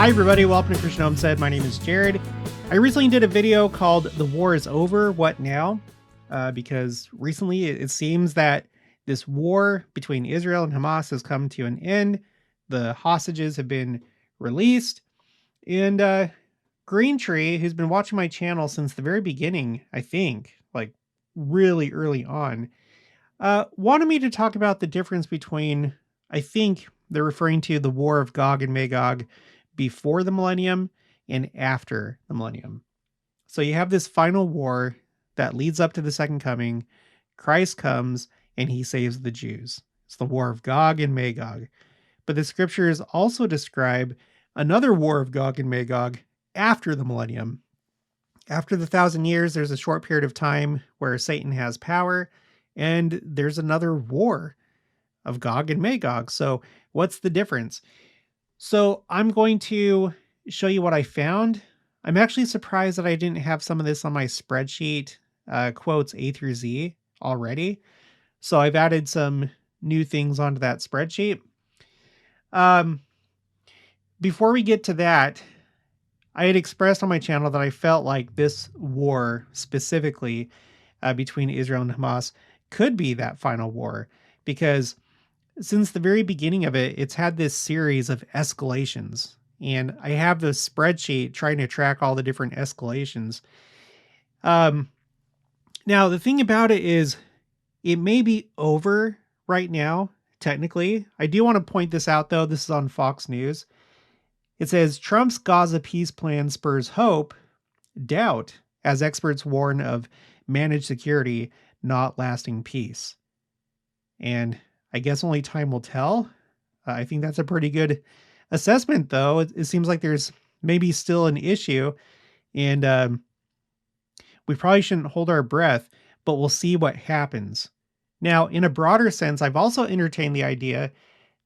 Hi everybody, welcome to Christian Homestead. My name is Jared. I recently did a video called The War is Over, What Now? Because recently it seems that this war between Israel and Hamas has come to an end. The hostages have been released. And Green Tree, who's been watching my channel since the very beginning, I think, like really early on, wanted me to talk about the difference between, I think they're referring to the War of Gog and Magog before the millennium and after the millennium. So you have this final war that leads up to the second coming. Christ comes and he saves the Jews. It's the War of Gog and Magog. But the scriptures also describe another War of Gog and Magog after the millennium. After the 1,000 years, there's a short period of time where Satan has power, and there's another war of Gog and Magog. So what's the difference? So I'm going to show you what I found. I'm actually surprised that I didn't have some of this on my spreadsheet, quotes A through Z already. So I've added some new things onto that spreadsheet. Before we get to that, I had expressed on my channel that I felt like this war specifically between Israel and Hamas could be that final war, because since the very beginning of it, it's had this series of escalations. And I have this spreadsheet trying to track all the different escalations. Now, the thing about it is, it may be over right now, technically. I do want to point this out, though. This is on Fox News. It says, Trump's Gaza peace plan spurs hope, doubt, as experts warn of managed security, not lasting peace. And I guess only time will tell. I think that's a pretty good assessment, though. It seems like there's maybe still an issue, and we probably shouldn't hold our breath, but we'll see what happens. Now, in a broader sense, I've also entertained the idea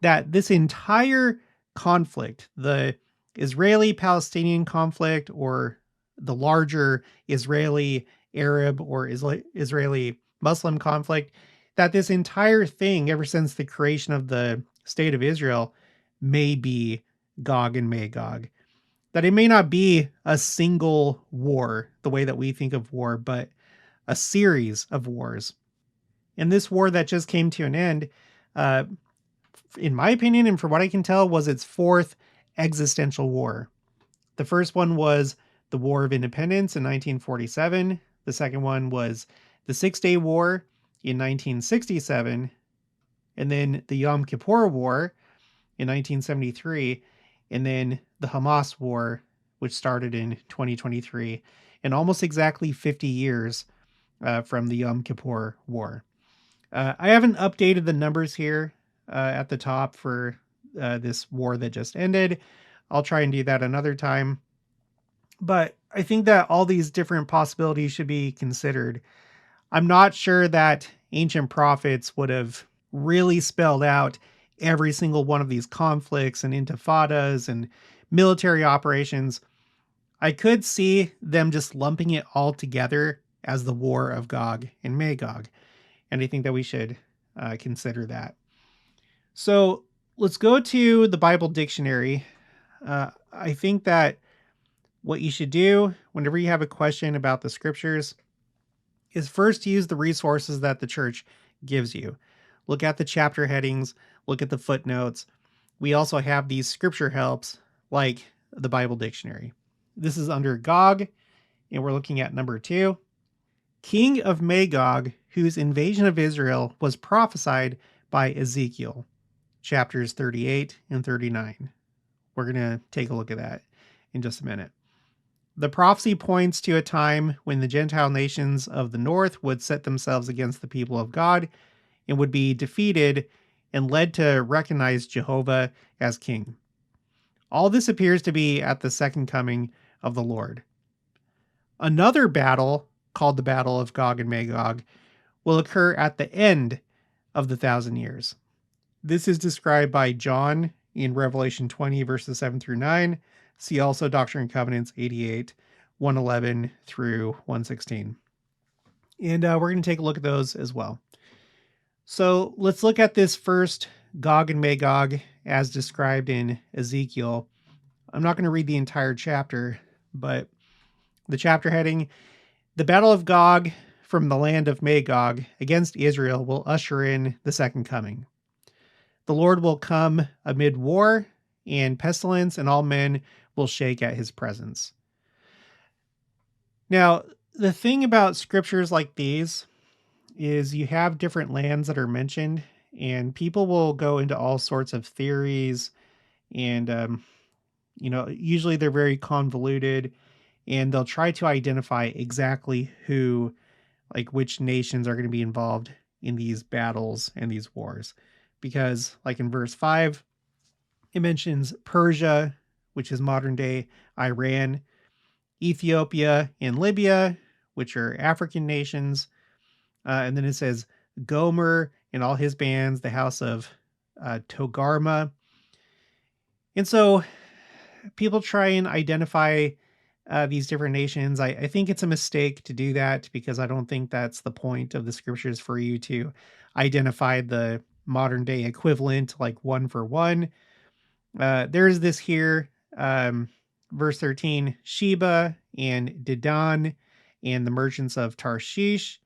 that this entire conflict, the Israeli-Palestinian conflict, or the larger Israeli-Arab or Israeli-Muslim conflict, that this entire thing, ever since the creation of the State of Israel, may be Gog and Magog. That it may not be a single war, the way that we think of war, but a series of wars. And this war that just came to an end, in my opinion, and from what I can tell, was its fourth existential war. The first one was the War of Independence in 1947. The second one was the Six-Day War in 1967, and then the Yom Kippur War in 1973, and then the Hamas War, which started in 2023, and almost exactly 50 years from the Yom Kippur War. I haven't updated the numbers here at the top for this war that just ended. I'll try and do that another time. But I think that all these different possibilities should be considered. I'm not sure that ancient prophets would have really spelled out every single one of these conflicts and intifadas and military operations. I could see them just lumping it all together as the War of Gog and Magog. And I think that we should consider that. So let's go to the Bible dictionary. I think that what you should do whenever you have a question about the scriptures is first use the resources that the church gives you. Look at the chapter headings, look at the footnotes. We also have these scripture helps like the Bible dictionary. This is under Gog, and we're looking at number 2. King of Magog, whose invasion of Israel was prophesied by Ezekiel, chapters 38 and 39. We're going to take a look at that in just a minute. The prophecy points to a time when the Gentile nations of the north would set themselves against the people of God and would be defeated and led to recognize Jehovah as king. All this appears to be at the second coming of the Lord. Another battle, called the Battle of Gog and Magog, will occur at the end of the 1,000 years. This is described by John in Revelation 20, verses 7 through 9. See also Doctrine and Covenants 88, 111 through 116. And we're going to take a look at those as well. So let's look at this first Gog and Magog as described in Ezekiel. I'm not going to read the entire chapter, but the chapter heading, the Battle of Gog from the land of Magog against Israel will usher in the second coming. The Lord will come amid war and pestilence, and all men will shake at his presence. Now, the thing about scriptures like these is you have different lands that are mentioned, and people will go into all sorts of theories, and usually they're very convoluted, and they'll try to identify exactly who, like which nations are going to be involved in these battles and these wars. Because, like in verse 5, it mentions Persia, which is modern day Iran, Ethiopia, and Libya, which are African nations. And then it says Gomer and all his bands, the house of Togarma. And so people try and identify these different nations. I think it's a mistake to do that, because I don't think that's the point of the scriptures, for you to identify the modern day equivalent, like one for one. There's this here, verse 13, Sheba and Dedan and the merchants of Tarshish.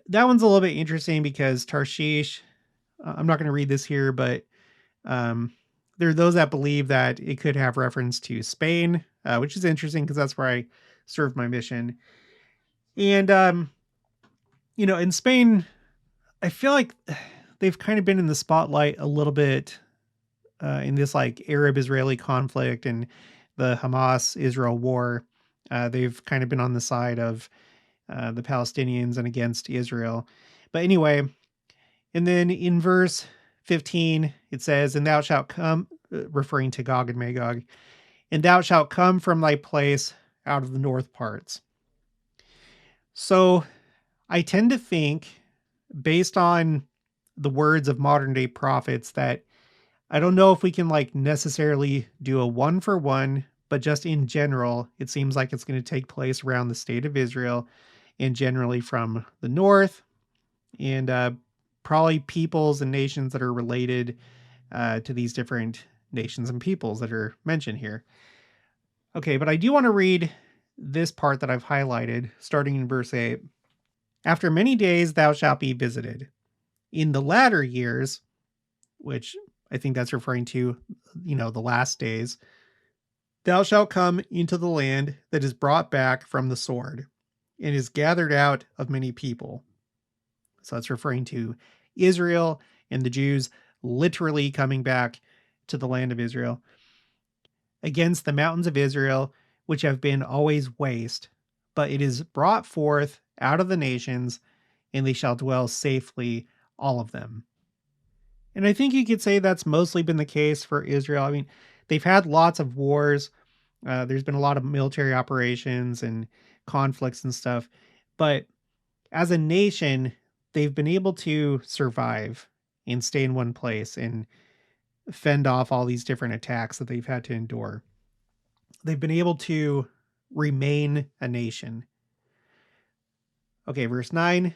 That one's a little bit interesting because Tarshish, I'm not going to read this here, but there are those that believe that it could have reference to Spain, which is interesting because that's where I served my mission. And, in Spain, I feel like they've kind of been in the spotlight a little bit in this like Arab-Israeli conflict and the Hamas-Israel war. They've kind of been on the side of the Palestinians and against Israel. But anyway, and then in verse 15, it says, and thou shalt come, referring to Gog and Magog, and thou shalt come from thy place out of the north parts. So I tend to think, based on the words of modern day prophets, that I don't know if we can like necessarily do a one for one, but just in general, it seems like it's going to take place around the state of Israel and generally from the north, and probably peoples and nations that are related to these different nations and peoples that are mentioned here. Okay, but I do want to read this part that I've highlighted, starting in verse 8. After many days thou shalt be visited. In the latter years, which I think that's referring to, the last days, thou shalt come into the land that is brought back from the sword and is gathered out of many people. So it's referring to Israel and the Jews literally coming back to the land of Israel, against the mountains of Israel, which have been always waste, but it is brought forth out of the nations, and they shall dwell safely, all of them. And I think you could say that's mostly been the case for Israel. I mean, they've had lots of wars. There's been a lot of military operations and conflicts and stuff. But as a nation, they've been able to survive and stay in one place and fend off all these different attacks that they've had to endure. They've been able to remain a nation. Okay, verse 9,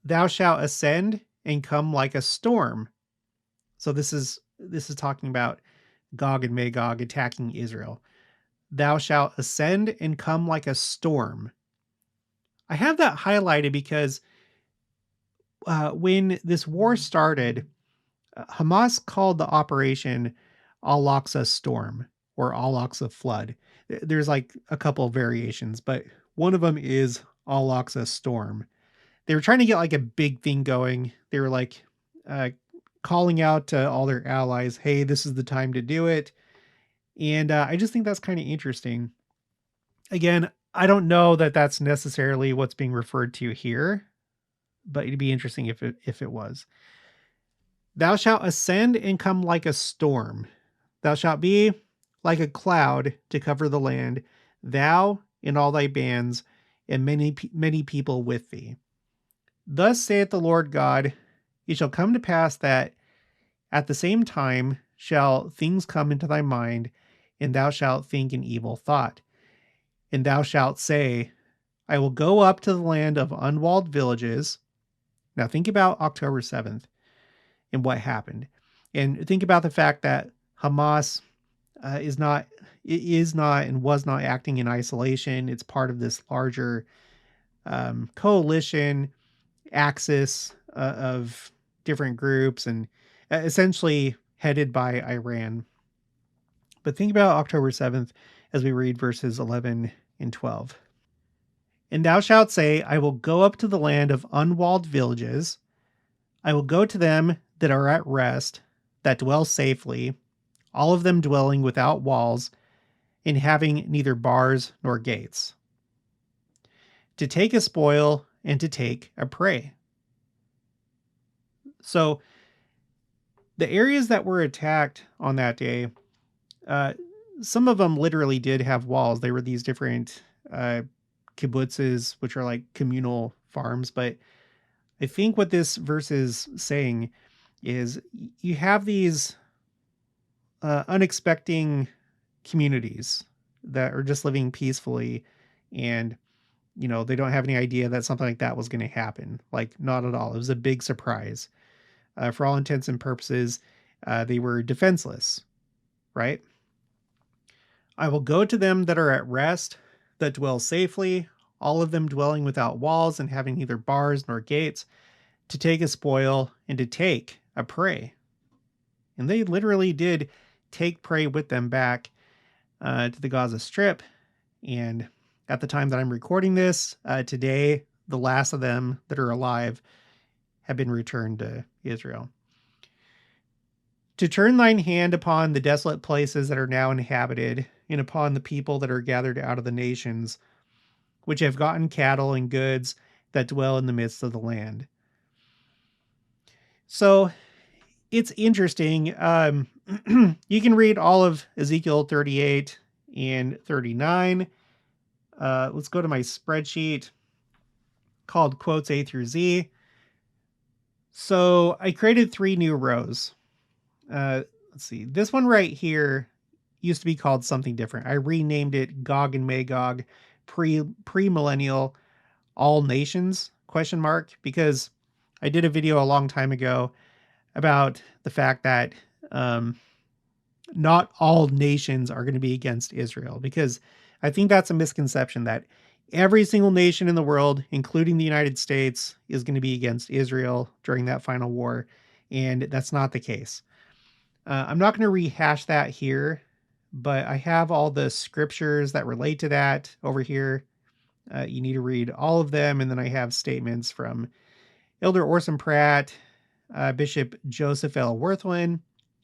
thou shalt ascend and come like a storm. So this is talking about Gog and Magog attacking Israel. Thou shalt ascend and come like a storm. I have that highlighted because when this war started, Hamas called the operation Al-Aqsa Storm or Al-Aqsa Flood. There's like a couple of variations, but one of them is Al-Aqsa Storm. They were trying to get like a big thing going. They were like calling out to all their allies, hey, this is the time to do it. And I just think that's kind of interesting. Again, I don't know that that's necessarily what's being referred to here, but it'd be interesting if it was. Thou shalt ascend and come like a storm. Thou shalt be like a cloud to cover the land, thou and all thy bands, and many people with thee. Thus saith the Lord God, it shall come to pass that at the same time shall things come into thy mind, and thou shalt think an evil thought. And thou shalt say, I will go up to the land of unwalled villages. Now think about October 7th and what happened. And think about the fact that Hamas is not and was not acting in isolation. It's part of this larger coalition axis of different groups, and essentially headed by Iran. But think about October 7th as we read verses 11 and 12. And thou shalt say, I will go up to the land of unwalled villages. I will go to them that are at rest, that dwell safely, all of them dwelling without walls, and having neither bars nor gates, to take a spoil and to take a prey. So the areas that were attacked on that day, some of them literally did have walls. They were these different kibbutzes, which are like communal farms. But I think what this verse is saying is you have these unexpected communities that are just living peacefully, and they don't have any idea that something like that was going to happen. Like, not at all. It was a big surprise. For all intents and purposes, they were defenseless, right? I will go to them that are at rest, that dwell safely, all of them dwelling without walls and having neither bars nor gates, to take a spoil and to take a prey. And they literally did take prey with them back to the Gaza Strip. And at the time that I'm recording this, today, the last of them that are alive have been returned to Israel. To turn thine hand upon the desolate places that are now inhabited, and upon the people that are gathered out of the nations, which have gotten cattle and goods that dwell in the midst of the land. So it's interesting. You can read all of Ezekiel 38 and 39. Let's go to my spreadsheet called Quotes A through Z. So I created 3 new rows. Let's see. This one right here used to be called something different. I renamed it Gog and Magog, Premillennial, all nations, ? Because I did a video a long time ago about the fact that not all nations are going to be against Israel, because I think that's a misconception that every single nation in the world, including the United States, is going to be against Israel during that final war. And that's not the case. I'm not going to rehash that here, but I have all the scriptures that relate to that over here. You need to read all of them. And then I have statements from Elder Orson Pratt, Bishop Joseph L. Worthwin,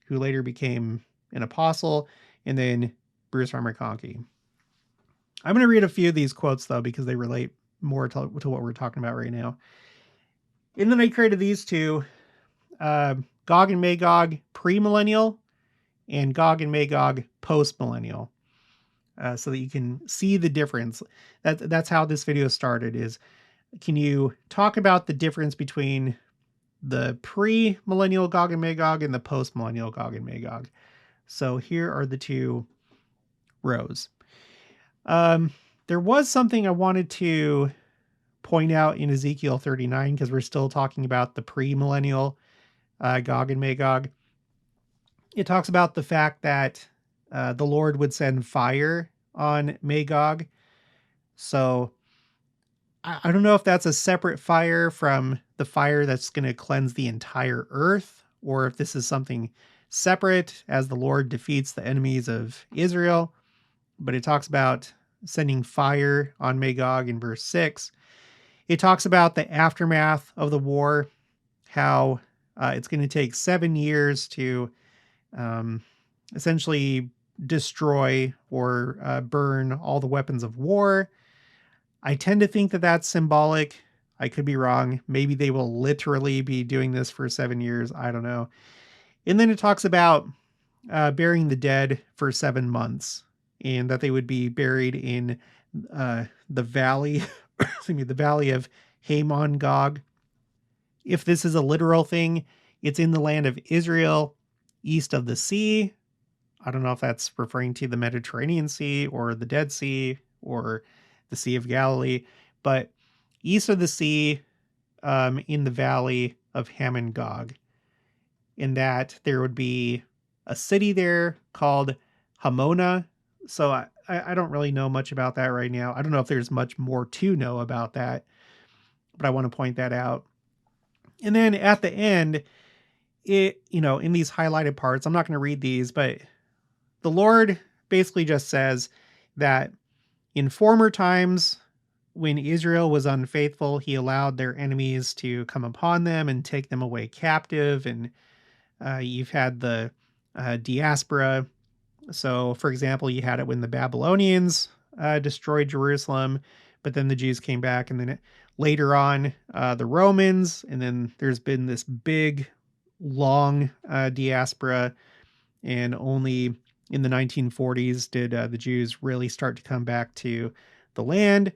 who later became an apostle, and then Bruce Farmer Conkey. I'm going to read a few of these quotes, though, because they relate more to what we're talking about right now. And then I created these two, Gog and Magog Premillennial and Gog and Magog Postmillennial, so that you can see the difference. That's how this video started, is can you talk about the difference between the pre-millennial Gog and Magog and the post-millennial Gog and Magog. So here are the 2 rows. There was something I wanted to point out in Ezekiel 39, because we're still talking about the pre-millennial Gog and Magog. It talks about the fact that the Lord would send fire on Magog. So I don't know if that's a separate fire from the fire that's going to cleanse the entire earth, or if this is something separate as the Lord defeats the enemies of Israel. But it talks about sending fire on Magog in verse 6. It talks about the aftermath of the war, how it's going to take 7 years to essentially destroy or burn all the weapons of war. I tend to think that that's symbolic. I could be wrong. Maybe they will literally be doing this for 7 years. I don't know. And then it talks about burying the dead for 7 months, and that they would be buried in the valley, the valley of Hamon Gog. If this is a literal thing, it's in the land of Israel, east of the sea. I don't know if that's referring to the Mediterranean Sea or the Dead Sea or the Sea of Galilee, but east of the sea, in the valley of Hamon Gog. In that there would be a city there called Hamona. So I don't really know much about that right now. I don't know if there's much more to know about that, but I want to point that out. And then at the end, in these highlighted parts, I'm not going to read these, but the Lord basically just says that in former times, when Israel was unfaithful, he allowed their enemies to come upon them and take them away captive. And you've had the diaspora. So, for example, you had it when the Babylonians destroyed Jerusalem, but then the Jews came back, and then later on, the Romans, and then there's been this big, long diaspora, and only in the 1940s did the Jews really start to come back to the land.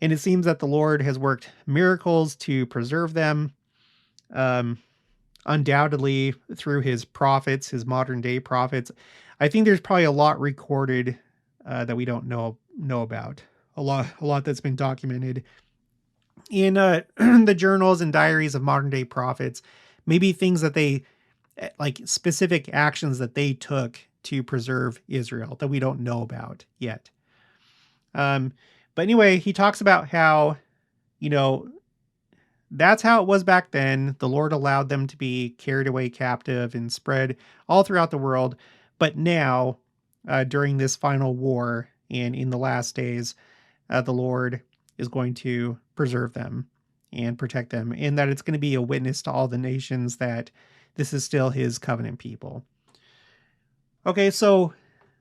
And it seems that the Lord has worked miracles to preserve them, um, undoubtedly through his prophets, his modern day prophets. I think there's probably a lot recorded that we don't know about. A lot that's been documented in the journals and diaries of modern day prophets. Maybe things that they like, specific actions that they took to preserve Israel that we don't know about yet. But anyway, he talks about how, that's how it was back then. The Lord allowed them to be carried away captive and spread all throughout the world. But now, during this final war and in the last days, the Lord is going to preserve them and protect them, and that it's going to be a witness to all the nations that this is still his covenant people. Okay, so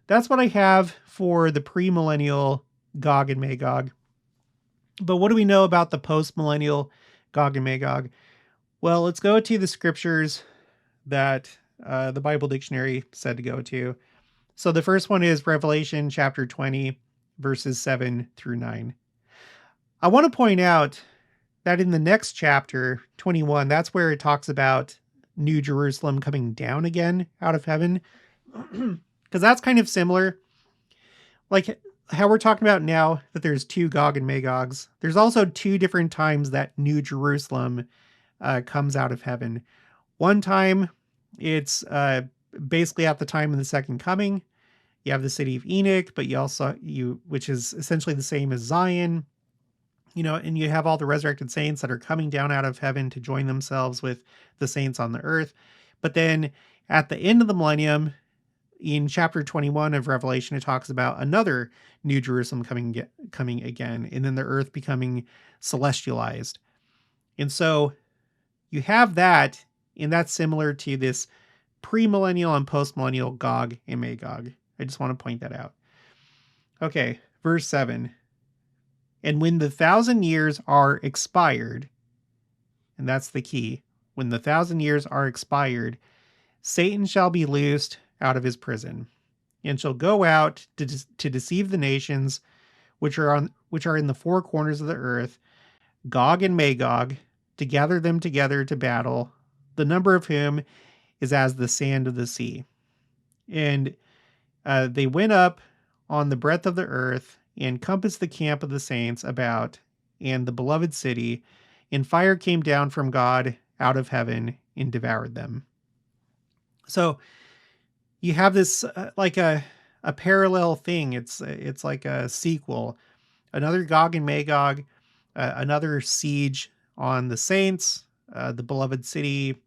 that's what I have for the premillennial Gog and Magog. But what do we know about the postmillennial Gog and Magog? Well, let's go to the scriptures that the Bible dictionary said to go to. So the first one is Revelation chapter 20, verses 7 through 9. I want to point out that in the next chapter, 21, that's where it talks about New Jerusalem coming down again out of heaven. Because that's kind of similar. Like how we're talking about now that there's two Gog and Magogs. There's also two different times that New Jerusalem comes out of heaven. One time, it's basically at the time of the second coming. You have the city of Enoch, but which is essentially the same as Zion. And you have all the resurrected saints that are coming down out of heaven to join themselves with the saints on the earth. But then at the end of the millennium, in chapter 21 of Revelation, it talks about another New Jerusalem coming again, and then the earth becoming celestialized. And so you have that, and that's similar to this premillennial and postmillennial Gog and Magog. I just want to point that out. Okay, verse 7. And when the 1,000 years are expired, and that's the key, when the 1,000 years are expired, Satan shall be loosed out of his prison, and shall go out to deceive the nations which are in the four corners of the earth, Gog and Magog, to gather them together to battle, the number of whom is as the sand of the sea. And they went up on the breadth of the earth, and compassed the camp of the saints about, and the beloved city, and fire came down from God out of heaven and devoured them. So you have this like a parallel thing. It's like a sequel, another Gog and Magog, another siege on the saints, the beloved city.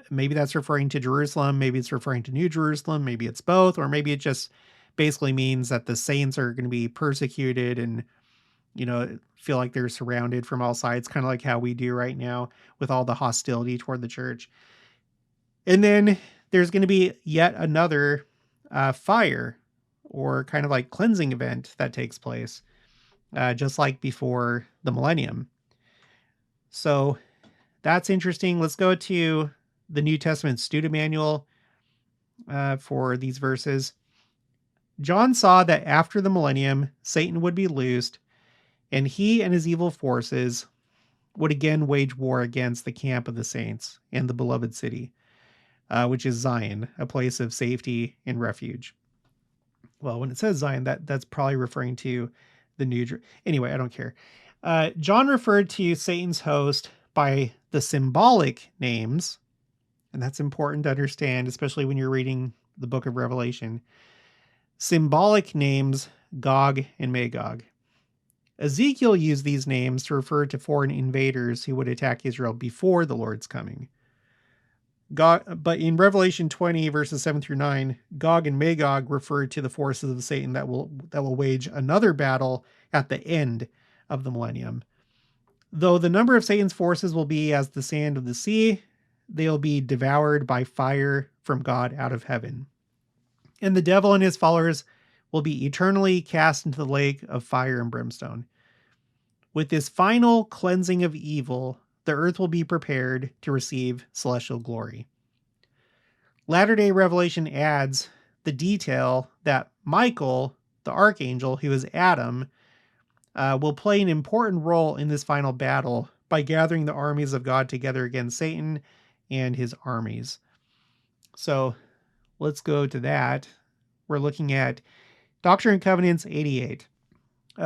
Maybe that's referring to Jerusalem. Maybe it's referring to New Jerusalem. Maybe it's both, or maybe it just basically means that the saints are going to be persecuted and, feel like they're surrounded from all sides, kind of like how we do right now with all the hostility toward the church. And then there's going to be yet another fire, or kind of like cleansing event that takes place, just like before the millennium. So that's interesting. Let's go to the New Testament student manual for these verses. John saw that after the millennium, Satan would be loosed, and he and his evil forces would again wage war against the camp of the saints and the beloved city, which is Zion, a place of safety and refuge. Well, when it says Zion, that's probably referring to the anyway, I don't care. John referred to Satan's host by the symbolic names, and that's important to understand, especially when you're reading the book of Revelation. symbolic names Gog and Magog. Ezekiel used these names to refer to foreign invaders who would attack Israel before the Lord's coming. But in Revelation 20, verses 7 through 9, Gog and Magog refer to the forces of Satan that will wage another battle at the end of the millennium. Though the number of Satan's forces will be as the sand of the sea, they'll be devoured by fire from God out of heaven. And the devil and his followers will be eternally cast into the lake of fire and brimstone. With this final cleansing of evil, the earth will be prepared to receive celestial glory. Latter-day Revelation adds the detail that Michael, the archangel, who is Adam, will play an important role in this final battle by gathering the armies of God together against Satan and his armies. So let's go to that. We're looking at Doctrine and Covenants 88,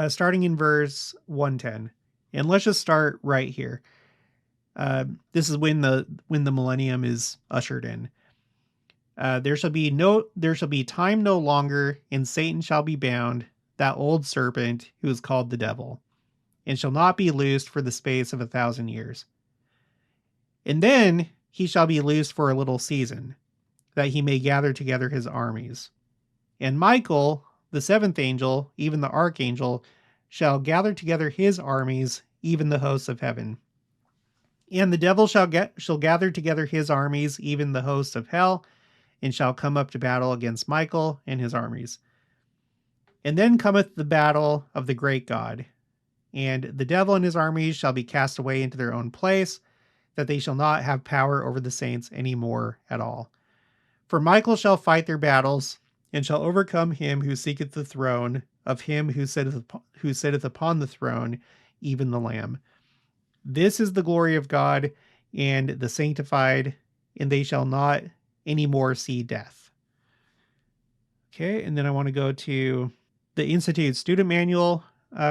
starting in verse 110. And let's just start right here. This is when the millennium is ushered in. There shall be time no longer, and Satan shall be bound, that old serpent who is called the devil, and shall not be loosed for the space of 1,000 years. And then he shall be loosed for a little season, that he may gather together his armies. And Michael, the seventh angel, even the archangel, shall gather together his armies, even the hosts of heaven. And the devil shall gather together his armies, even the hosts of hell, and shall come up to battle against Michael and his armies. And then cometh the battle of the great God, and the devil and his armies shall be cast away into their own place, that they shall not have power over the saints any more at all. For Michael shall fight their battles, and shall overcome him who seeketh the throne of him who sitteth upon the throne, even the Lamb. This is the glory of God and the sanctified, and they shall not any more see death. Okay, and then I want to go to the Institute Student Manual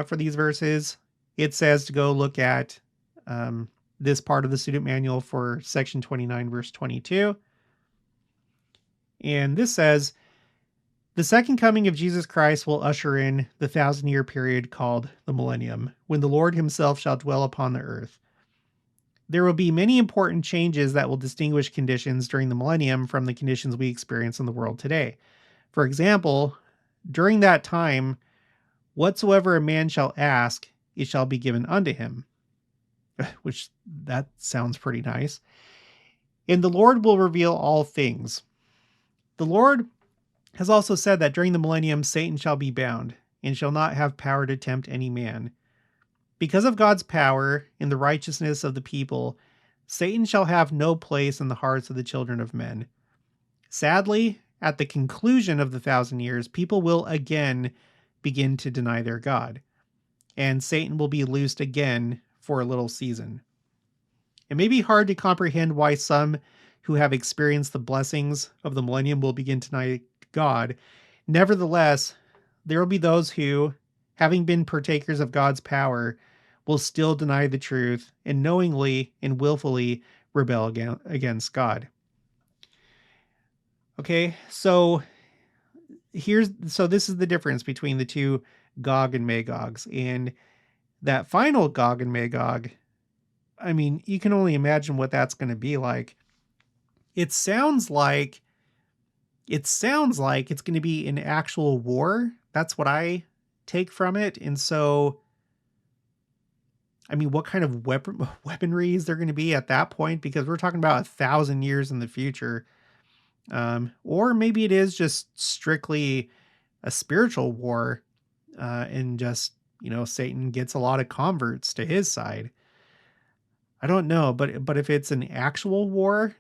for these verses. It says to go look at this part of the student manual for section 29, verse 22. And this says, the second coming of Jesus Christ will usher in the 1,000-year period called the Millennium, when the Lord himself shall dwell upon the earth. There will be many important changes that will distinguish conditions during the millennium from the conditions we experience in the world today. For example, during that time, whatsoever a man shall ask, it shall be given unto him. Which, that sounds pretty nice. And the Lord will reveal all things. The Lord has also said that during the millennium, Satan shall be bound, and shall not have power to tempt any man. Because of God's power and the righteousness of the people, Satan shall have no place in the hearts of the children of men. Sadly, at the conclusion of the 1,000 years, people will again begin to deny their God, and Satan will be loosed again for a little season. It may be hard to comprehend why some who have experienced the blessings of the millennium will begin to deny God. Nevertheless, there will be those who, having been partakers of God's power, will still deny the truth and knowingly and willfully rebel against God. Okay, so this is the difference between the two Gog and Magogs. And that final Gog and Magog, I mean, you can only imagine what that's going to be like. It sounds like it's going to be an actual war. That's what I take from it. And so, I mean, what kind of weaponry is there going to be at that point? Because we're talking about 1,000 years in the future. Or maybe it is just strictly a spiritual war, and just, Satan gets a lot of converts to his side. I don't know, but if it's an actual war,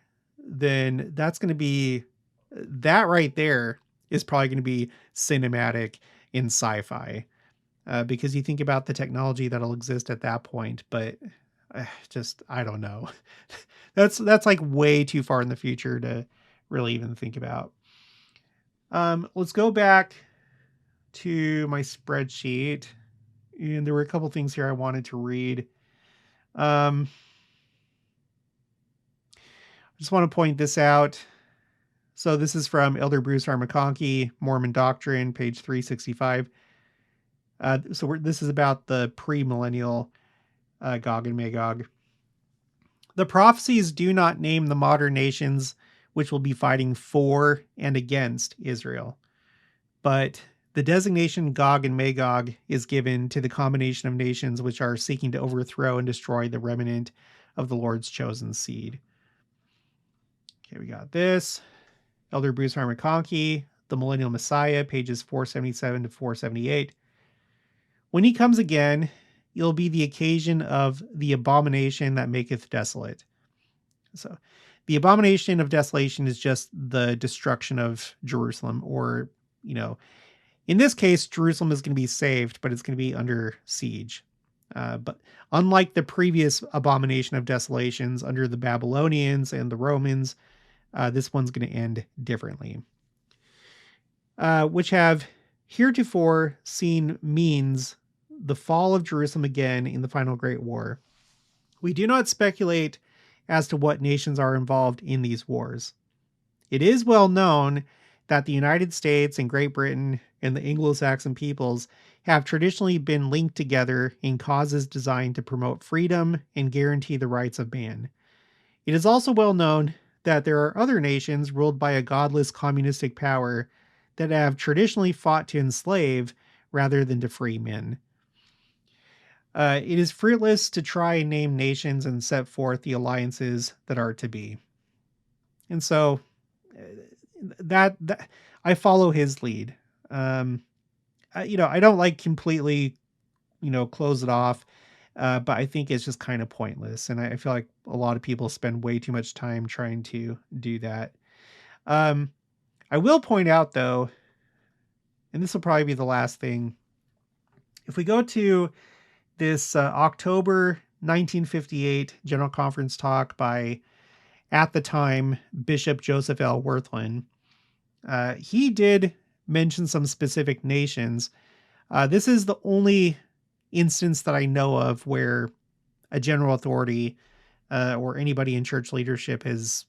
then that's going to be, that right there is probably going to be cinematic in sci-fi, because you think about the technology that'll exist at that point, but I don't know. That's like way too far in the future to really even think about. Let's go back to my spreadsheet, and there were a couple things here I wanted to read. I just want to point this out. So this is from Elder Bruce R. McConkie, Mormon Doctrine, page 365. This is about the premillennial Gog and Magog. The prophecies do not name the modern nations which will be fighting for and against Israel, but the designation Gog and Magog is given to the combination of nations which are seeking to overthrow and destroy the remnant of the Lord's chosen seed. Okay, we got this. Elder Bruce R. McConkie, The Millennial Messiah, pages 477 to 478. When he comes again, it'll be the occasion of the abomination that maketh desolate. So the abomination of desolation is just the destruction of Jerusalem, or, in this case, Jerusalem is going to be saved, but it's going to be under siege. But unlike the previous abomination of desolations under the Babylonians and the Romans, this one's going to end differently. Which have heretofore seen means the fall of Jerusalem again in the final Great War. We do not speculate as to what nations are involved in these wars. It is well known that the United States and Great Britain and the Anglo-Saxon peoples have traditionally been linked together in causes designed to promote freedom and guarantee the rights of man. It is also well known that there are other nations ruled by a godless communistic power that have traditionally fought to enslave rather than to free men. It is fruitless to try and name nations and set forth the alliances that are to be. And so that I follow his lead. I don't like completely, close it off, but I think it's just kind of pointless. And I feel like a lot of people spend way too much time trying to do that. I will point out, though, and this will probably be the last thing. If we go to this October 1958 General Conference talk by, at the time, Bishop Joseph L. Worthland, he did mention some specific nations. This is the only instance that I know of where a general authority or anybody in church leadership has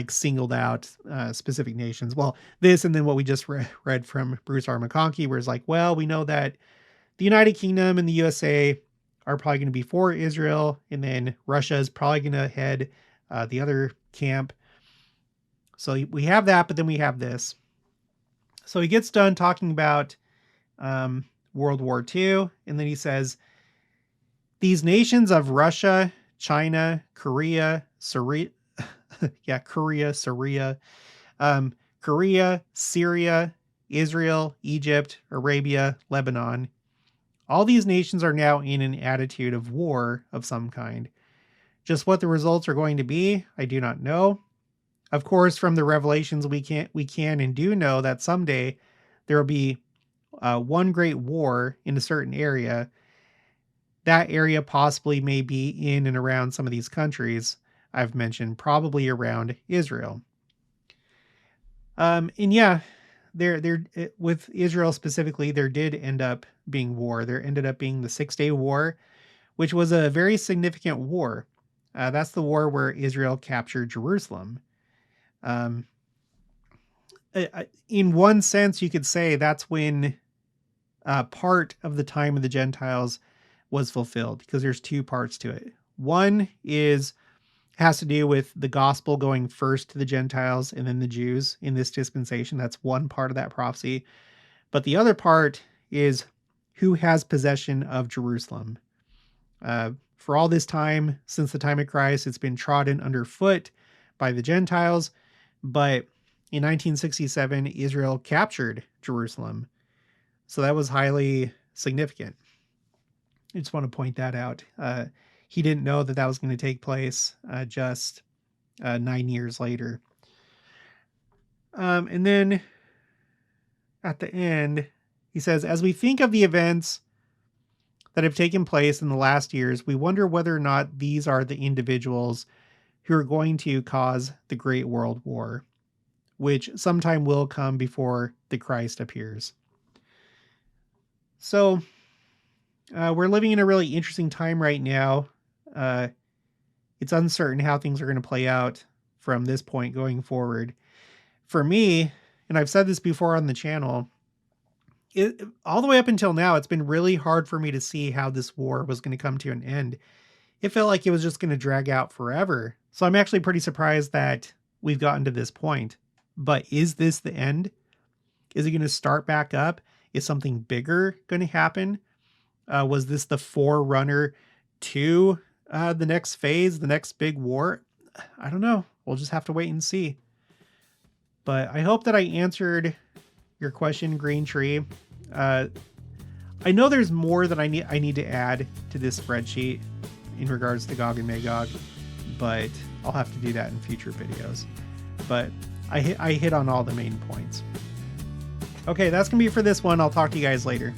singled out specific nations. Well, this and then what we just read from Bruce R. McConkie, where it's like, well, we know that the United Kingdom and the USA are probably going to be for Israel, and then Russia is probably going to head the other camp. So we have that, but then we have this. So he gets done talking about World War II, and then he says, these nations of Russia, China, Korea, Syria, Syria, Israel, Egypt, Arabia, Lebanon. All these nations are now in an attitude of war of some kind. Just what the results are going to be, I do not know. Of course, from the revelations, we can and do know that someday there will be one great war in a certain area. That area possibly may be in and around some of these countries I've mentioned, probably around Israel. And yeah, with Israel specifically, there did end up being war. There ended up being the 6-Day War, which was a very significant war. That's the war where Israel captured Jerusalem. In one sense, you could say that's when part of the time of the Gentiles was fulfilled, because there's two parts to it. One has to do with the gospel going first to the Gentiles and then the Jews in this dispensation. That's one part of that prophecy. But the other part is who has possession of Jerusalem. For all this time, since the time of Christ, it's been trodden underfoot by the Gentiles. But in 1967, Israel captured Jerusalem. So that was highly significant. I just want to point that out. He didn't know that was going to take place just 9 years later. And then at the end, he says, as we think of the events that have taken place in the last years, we wonder whether or not these are the individuals who are going to cause the Great World War, which sometime will come before the Christ appears. So we're living in a really interesting time right now. It's uncertain how things are going to play out from this point going forward. for me, and I've said this before on the channel, all the way up until now, it's been really hard for me to see how this war was going to come to an end. It felt like it was just going to drag out forever. So I'm actually pretty surprised that we've gotten to this point. But is this the end? Is it going to start back up? Is something bigger going to happen? Was this the forerunner to the next phase, the next big war? I don't know. We'll just have to wait and see. But I hope that I answered your question, Green Tree. I know there's more that I need to add to this spreadsheet in regards to Gog and Magog, but I'll have to do that in future videos. But I hit on all the main points. Okay, that's going to be it for this one. I'll talk to you guys later.